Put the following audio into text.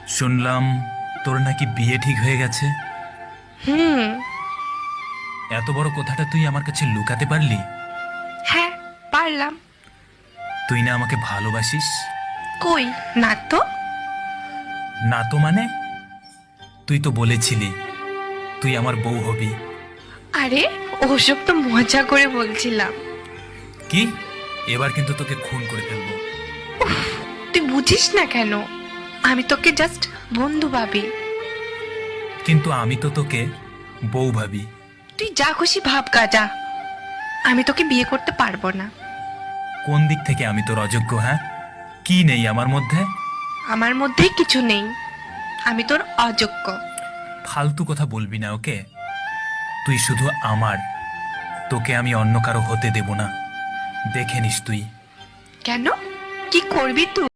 শুনলাম তোর নাকি বিয়ে ঠিক হয়ে গেছে। হুম। এত বড় কথাটা তুই আমার কাছে লুকাতে পারলি? হ্যাঁ, পারলাম। তুই না আমাকে ভালোবাসিস? কই, না তো। না তো মানে? তুই তো বলেছিলি তুই আমার বউ হবি। আরে, ওসব তো মজা করে বলছিলাম। কি? এবার কিন্তু তোকে খুন করে ফেলবো। তুই বুঝিস না কেন? আমি তোকে জাস্ট বন্ধু ভাবি। কিন্তু আমি তো তোকে বউ ভাবি। তুই যা খুশি ভাব গাজা, আমি তোকে বিয়ে করতে পারবো না। কোন দিক থেকে আমি তোর অযোগ্য? হ্যাঁ, কি নেই আমার মধ্যে? আমার মধ্যে কিছু নেই, আমি তোর অযোগ্য। ফালতু কথা বলবি না, ওকে? তুই শুধু আমার, তোকে আমি অন্য কারো হতে দেব না। দেখে নিস তুই। কেন? কি করবি তুই?